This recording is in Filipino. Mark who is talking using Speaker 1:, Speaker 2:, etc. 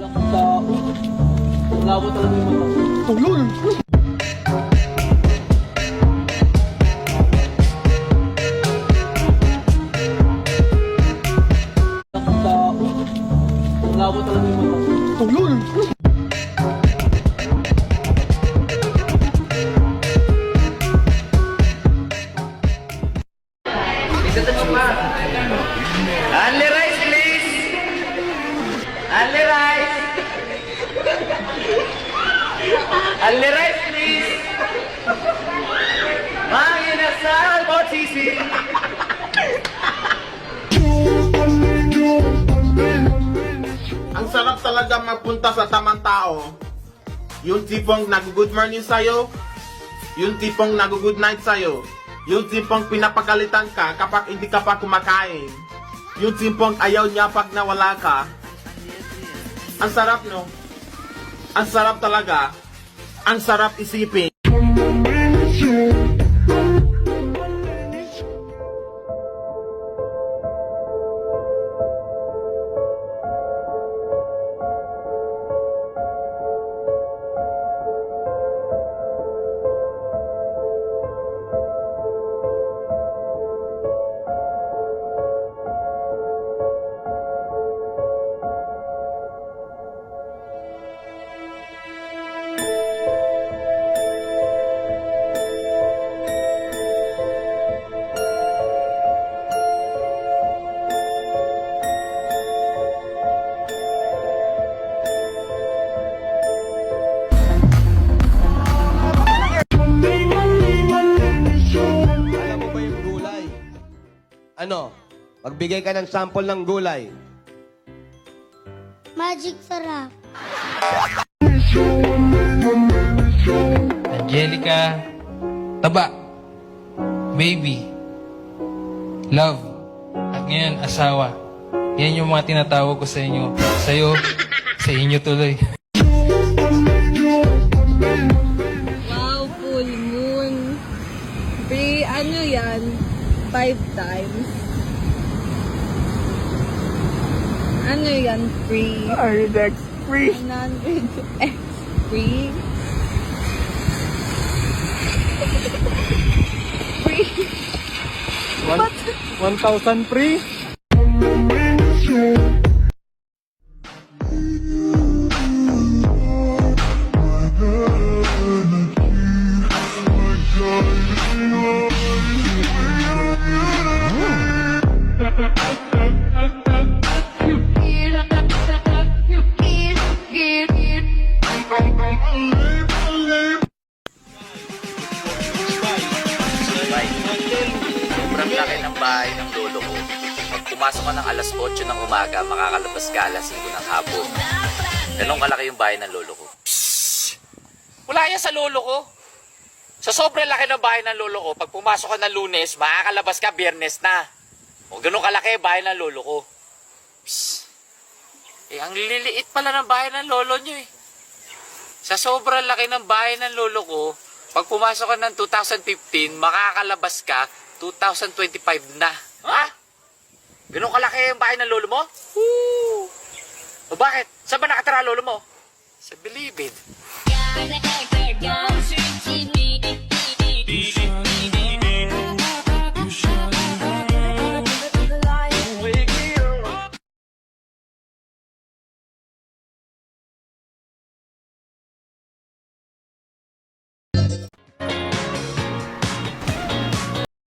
Speaker 1: Tao. Labo talaga yung mata.
Speaker 2: Ulol!
Speaker 1: Tao. Labo talaga yung mata.
Speaker 2: Ulol!
Speaker 3: Only rice, please. Only rice. Only rice, please. Mang inasal mo, sisi.
Speaker 4: Ang sarap talaga magpunta sa tamang tao. Yung tipong nag-good morning sa'yo, yung tipong nag-good night sa'yo, yung tipong pinapagalitan ka kapag hindi ka pa kumakain, yung tipong ayaw niya pag nawala ka. Ang sarap, no? Ang sarap talaga. Ang sarap isipin.
Speaker 5: Alam mo ba yung gulay? Ano? Magbigay ka ng sample ng gulay.
Speaker 6: Magic sarap.
Speaker 7: Angelica, taba, baby, love, at ngayon asawa. Yan yung mga tinatawag ko sa inyo. Sa'yo, sa inyo tuloy.
Speaker 8: Wow, full moon. Pre, ano yan? 5 times. Ano yan, free?
Speaker 2: 100x free!
Speaker 8: 100x free? Free?
Speaker 2: 1,000 free!
Speaker 3: Sobrang laki ng bahay ng lolo ko. Pag pumasok ka ng alas 8 ng umaga, makakalabas ka alas 5 ng hapon. Ganun kalaki yung bahay ng lolo ko. Psst! Wala yan sa lolo ko. Sa sobrang laki ng bahay ng lolo ko, pag pumasok ka ng Lunes, makakalabas ka Biyernes na. O ganun kalaki yung bahay ng lolo ko. Psst! Eh, ang liliit pala ng bahay ng lolo nyo eh. Sa sobrang laki ng bahay ng lolo ko, pag pumasok ka ng 2015, makakalabas ka 2025 na. Ha? Ganun kalaki yung bahay ng lolo mo? Woo! O bakit? Saan ba nakatira lolo mo? Sa Bilibid.